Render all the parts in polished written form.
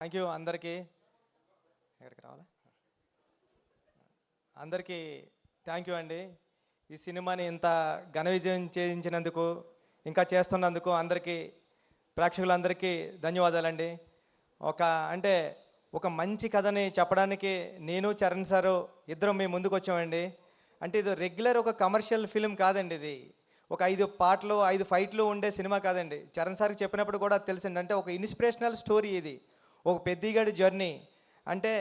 Thank you అందరికీ. ఎక్కడికి రావాలా? అందరికీ థ్యాంక్ యూ అండి. ఈ సినిమాని ఇంత ఘన విజయం చేయించినందుకు, ఇంకా చేస్తున్నందుకు అందరికీ, ప్రేక్షకులందరికీ ధన్యవాదాలండి. ఒక అంటే ఒక మంచి కథని చెప్పడానికి నేను చరణ్ సారు ఇద్దరం మీ ముందుకు వచ్చామండి. అంటే ఇది రెగ్యులర్ ఒక కమర్షియల్ ఫిలిం కాదండి. ఇది ఒక 5 పాటలు 5 ఫైట్లు ఉండే సినిమా కాదండి. చరణ్ సార్కి చెప్పినప్పుడు కూడా తెలిసింది. అంటే ఒక ఇన్స్పిరేషనల్ స్టోరీ ఇది. ఒక పెద్దిగాడి జర్నీ. అంటే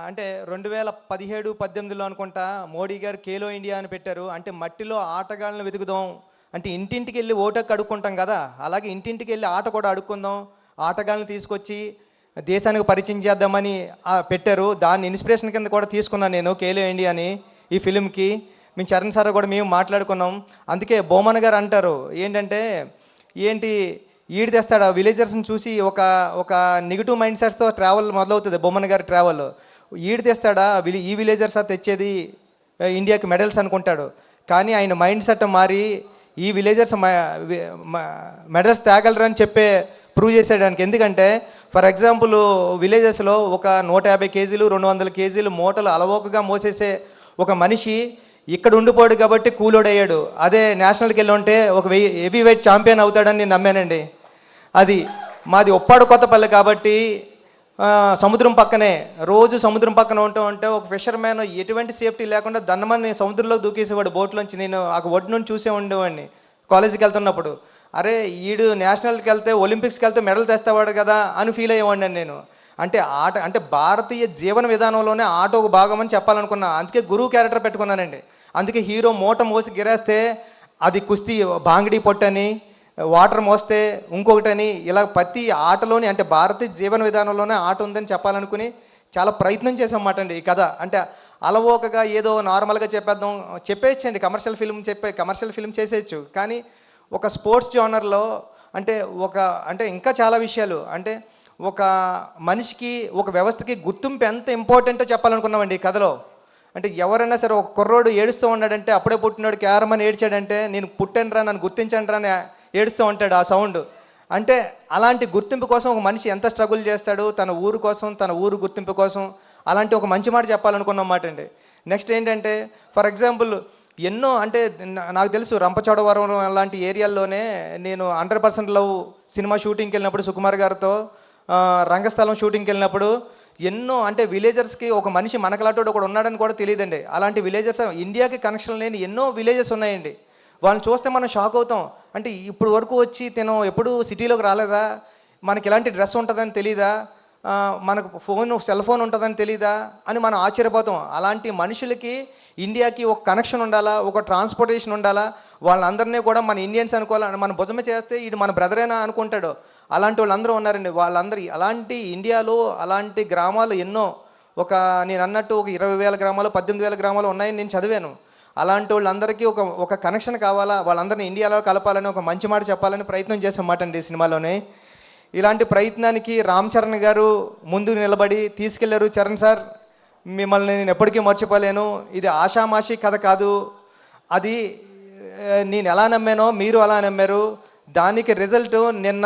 అంటే 2017, 18లో అనుకుంటా మోడీ గారు ఖేలో ఇండియా అని పెట్టారు. అంటే మట్టిలో ఆటగాళ్ళని వెతుకుదాం, అంటే ఇంటింటికి వెళ్ళి ఓటకు అడుక్కుంటాం కదా, అలాగే ఇంటింటికి వెళ్ళి ఆట కూడా అడుక్కుందాం, ఆటగాళ్ళని తీసుకొచ్చి దేశానికి పరిచయం చేద్దామని పెట్టారు. దాన్ని ఇన్స్పిరేషన్ కింద కూడా తీసుకున్నాను నేను ఖేలో ఇండియాని ఈ ఫిలింకి. మేము చరణ్ సార్ కూడా మేము మాట్లాడుకున్నాం. అందుకే బొమ్మన్ గారు అంటారు ఏంటంటే, ఏంటి ఈడు తెస్తాడు ఆ విలేజర్స్ని చూసి ఒక ఒక నెగిటివ్ మైండ్ సెట్స్తో ట్రావెల్ మొదలవుతుంది బొమ్మన్ గారి ట్రావెల్. ఈడు తెస్తాడా ఈ విలేజర్స్ తెచ్చేది ఇండియాకి మెడల్స్ అనుకుంటాడు. కానీ ఆయన మైండ్ సెట్ మారి ఈ విలేజర్స్ మెడల్స్ తేగలరు అని ప్రూవ్ చేసేయడానికి. ఎందుకంటే ఫర్ ఎగ్జాంపుల్ విలేజెస్లో ఒక 150 కేజీలు 200 కేజీలు మూటలు అలవోకగా మోసేసే ఒక మనిషి ఇక్కడ ఉండిపోయాడు కాబట్టి కూలోడు అయ్యాడు. అదే నేషనల్కి వెళ్ళి ఉంటే ఒక హెవీ వెయిట్ ఛాంపియన్ అవుతాడని నేను నమ్మానండి. అది మాది ఉప్పాడు కొత్తపల్లి కాబట్టి సముద్రం పక్కనే, రోజు సముద్రం పక్కన ఉంటే ఒక ఫిషర్ మ్యాన్ ఎటువంటి సేఫ్టీ లేకుండా దన్నమని సముద్రంలో దూకేసేవాడు బోట్లోంచి. నేను ఆ ఒడ్డు నుండి చూసే ఉండేవాడిని కాలేజీకి వెళ్తున్నప్పుడు. అరే ఈడు నేషనల్కి వెళ్తే ఒలింపిక్స్కి వెళ్తే మెడల్ తెస్తావాడు కదా అని ఫీల్ అయ్యేవాడిని నేను. అంటే ఆట అంటే భారతీయ జీవన విధానంలోనే ఆట ఒక భాగం అని చెప్పాలనుకున్నా. అందుకే గురువు క్యారెక్టర్ పెట్టుకున్నానండి. అందుకే హీరో మూట మోసి గిరేస్తే అది కుస్తీ బాంగిడి పొట్టని, వాటర్ మోస్తే ఇంకొకటని, ఇలా ప్రతి ఆటలోని అంటే భారతీయ జీవన విధానంలోనే ఆట ఉందని చెప్పాలనుకుని చాలా ప్రయత్నం చేసామన్నమాట అండి ఈ కథ. అంటే అలవోకగా ఏదో నార్మల్గా చెప్పేయచ్చండి, కమర్షియల్ ఫిల్మ్ చేసేయచ్చు. కానీ ఒక స్పోర్ట్స్ జోనర్లో అంటే అంటే ఇంకా చాలా విషయాలు, అంటే ఒక మనిషికి ఒక వ్యవస్థకి గుర్తింపు ఎంత ఇంపార్టెంటో చెప్పాలనుకున్నామండి ఈ కథలో. అంటే ఎవరైనా సరే ఒక కుర్రోడు ఏడుస్తూ ఉన్నాడంటే, అప్పుడే పుట్టినాడు క్యారమని ఏడ్చాడంటే, నేను పుట్టానురా నన్ను గుర్తించండి రా అని ఏడుస్తూ ఉంటాడు ఆ సౌండ్. అంటే అలాంటి గుర్తింపు కోసం ఒక మనిషి ఎంత స్ట్రగుల్ చేస్తాడు తన ఊరు కోసం, తన ఊరు గుర్తింపు కోసం. అలాంటి ఒక మంచి మాట చెప్పాలనుకున్నమాట అండి. నెక్స్ట్ ఏంటంటే ఫర్ ఎగ్జాంపుల్ ఎన్నో అంటే నాకు తెలుసు రంపచోడవరం లాంటి ఏరియాల్లోనే నేను 100% లవ్ సినిమా షూటింగ్కి వెళ్ళినప్పుడు సుకుమార్ గారితో రంగస్థలం షూటింగ్కి వెళ్ళినప్పుడు ఎన్నో అంటే విలేజర్స్కి ఒక మనిషి మనకలాంటి ఒకడు ఉన్నాడని కూడా తెలియదండి. అలాంటి విలేజెస్ ఇండియాకి కనెక్షన్ లేని ఎన్నో విలేజెస్ ఉన్నాయండి. వాళ్ళని చూస్తే మనం షాక్ అవుతాం. అంటే ఇప్పుడు వరకు వచ్చి తిను ఎప్పుడు సిటీలోకి రాలేదా, మనకి ఇలాంటి డ్రెస్ ఉంటుందని తెలీదా, మనకు సెల్ ఫోన్ ఉంటుందని తెలీదా అని మనం ఆశ్చర్యపోతాం. అలాంటి మనుషులకి ఇండియాకి ఒక కనెక్షన్ ఉండాలా, ఒక ట్రాన్స్పోర్టేషన్ ఉండాలా, వాళ్ళందరినీ కూడా మన ఇండియన్స్ అనుకోవాలని మన భుజమే చేస్తే ఇది మన బ్రదరేనా అనుకుంటాడు. అలాంటి వాళ్ళందరూ ఉన్నారండి. వాళ్ళందరూ అలాంటి ఇండియాలో అలాంటి గ్రామాలు ఎన్నో, నేను అన్నట్టు ఒక 20,000 గ్రామాలు 18,000 గ్రామాలు ఉన్నాయని నేను చదివాను. అలాంటి వాళ్ళందరికీ ఒక కనెక్షన్ కావాలా, వాళ్ళందరినీ ఇండియాలో కలపాలని ఒక మంచి మాట చెప్పాలని ప్రయత్నం చేసామాట అండి ఈ సినిమాలోనే. ఇలాంటి ప్రయత్నానికి రామ్ చరణ్ గారు ముందు నిలబడి తీసుకెళ్లారు. చరణ్ సార్ మిమ్మల్ని నేను ఎప్పటికీ మర్చిపోలేను, ఇది ఆషామాషి కథ కాదు, అది నేను ఎలా నమ్మానో మీరు అలా నమ్మారు, దానికి రిజల్ట్ నిన్న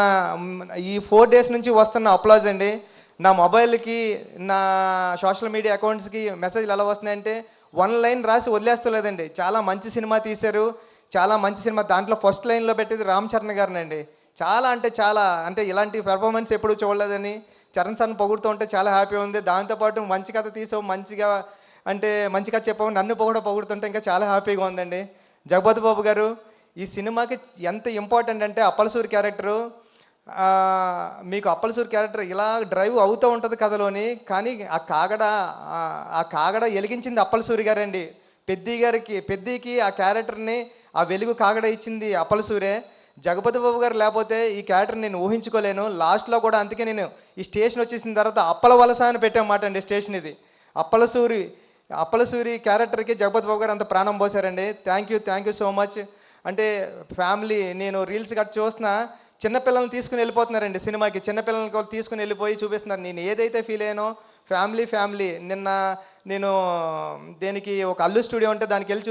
ఈ 4 డేస్ నుంచి వస్తున్న అప్లాజ్ అండి. నా మొబైల్కి నా సోషల్ మీడియా అకౌంట్స్కి మెసేజ్లు ఎలా వస్తున్నాయంటే 1 లైన్ రాసి వదిలేస్తలేదండి. చాలా మంచి సినిమా తీశారు, చాలా మంచి సినిమా, దాంట్లో ఫస్ట్ లైన్లో పెట్టేది రామ్ చరణ్ గారినండి. చాలా అంటే ఇలాంటి పెర్ఫార్మెన్స్ ఎప్పుడూ చూడలేదని చరణ్ సార్ని పొగుడుతూ ఉంటే చాలా హ్యాపీ ఉంది. దాంతోపాటు మంచి కథ తీసావు, మంచి కథ చెప్పావు, నన్ను పొగుడుతుంటే ఇంకా చాలా హ్యాపీగా ఉందండి. జగపతి బాబు గారు ఈ సినిమాకి ఎంత ఇంపార్టెంట్ అంటే అప్పలసూరి క్యారెక్టరు, మీకు అప్పలసూరి క్యారెక్టర్ ఇలా డ్రైవ్ అవుతూ ఉంటుంది కథలోని, కానీ ఆ కాగడ వెలిగించింది అప్పలసూరి గారండి. పెద్దికి ఆ క్యారెక్టర్ని ఆ వెలుగు కాగడ ఇచ్చింది అప్పలసూరే. జగపతి బాబు గారు లేకపోతే ఈ క్యారెక్టర్ నేను ఊహించుకోలేను. లాస్ట్లో కూడా అందుకే నేను ఈ స్టేషన్ వచ్చేసిన తర్వాత అప్పల వలస అని పెట్టామాట అండి స్టేషన్ ఇది. అప్పలసూరి క్యారెక్టర్కి జగపతి బాబు గారు అంత ప్రాణం పోసారండి. Thank you so much. అంటే ఫ్యామిలీ నేను రీల్స్ గట్రా చూస్తున్నా, చిన్నపిల్లల్ని తీసుకుని వెళ్ళిపోతున్నారండి సినిమాకి. చిన్నపిల్లల్ని తీసుకుని వెళ్ళిపోయి చూపిస్తున్నారు. నేను ఏదైతే ఫీల్ అయ్యానో ఫ్యామిలీ నిన్న నేను దేనికి ఒక అల్లు స్టూడియో ఉంటే దానికి వెళ్ళి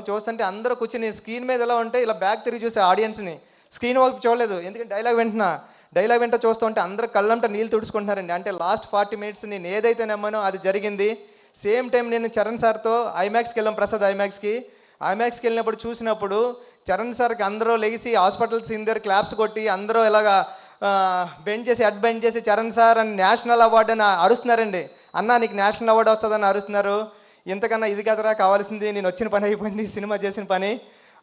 చూస్తుంటే అందరూ కూర్చొని స్క్రీన్ మీద ఎలా ఉంటే ఇలా బ్యాక్ తిరిగి చూసే ఆడియన్స్ని, స్క్రీన్ వైపు చూడలేదు. ఎందుకంటే డైలాగ్ వెంట చూస్తుంటే అందరూ కళ్ళంట నీళ్ళు తుడుచుకుంటున్నారండి. అంటే లాస్ట్ 40 మినిట్స్ నేను ఏదైతే నమ్మానో అది జరిగింది. సేమ్ టైం నేను చరణ్ సార్తో ఐమాక్స్కి వెళ్ళాం, ప్రసాద్ ఐమాక్స్కి వెళ్ళినప్పుడు చూసినప్పుడు చరణ్ సార్కి అందరూ లెగిసి హాస్పిటల్ సీన్ దగ్గర క్లాప్స్ కొట్టి అందరూ ఇలాగా బెండ్ చేసి బెండ్ చేసి చరణ్ సార్ అని నేషనల్ అవార్డు అని అరుస్తున్నారండి. అన్నా నీకు నేషనల్ అవార్డు వస్తుందని అరుస్తున్నారు. ఇంతకన్నా ఇది కదరా కావాల్సింది, నేను వచ్చిన పని అయిపోయింది, సినిమా చేసిన పని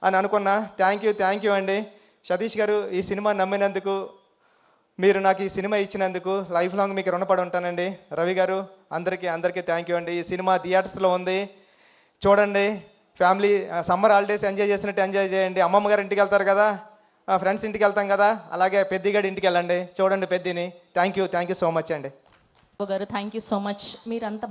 అని అనుకున్నా. థ్యాంక్ యూ అండి సతీష్ గారు, ఈ సినిమా నమ్మినందుకు, మీరు నాకు ఈ సినిమా ఇచ్చినందుకు లైఫ్ లాంగ్ మీకు రుణపడి ఉంటానండి. రవి గారు అందరికీ థ్యాంక్ యూ అండి. ఈ సినిమా థియేటర్స్లో ఉంది, చూడండి. ఫ్యామిలీ సమ్మర్ హాలిడేస్ ఎంజాయ్ చేసినట్టు ఎంజాయ్ చేయండి. అమ్మమ్మ గారు ఇంటికి వెళ్తారు కదా, ఫ్రెండ్స్ ఇంటికి వెళ్తాం కదా, అలాగే పెద్దిగాడి ఇంటికి వెళ్ళండి, చూడండి పెద్దిని. థ్యాంక్ యూ సో మచ్ అండి. గారు థ్యాంక్ యూ సో మచ్. మీరంతా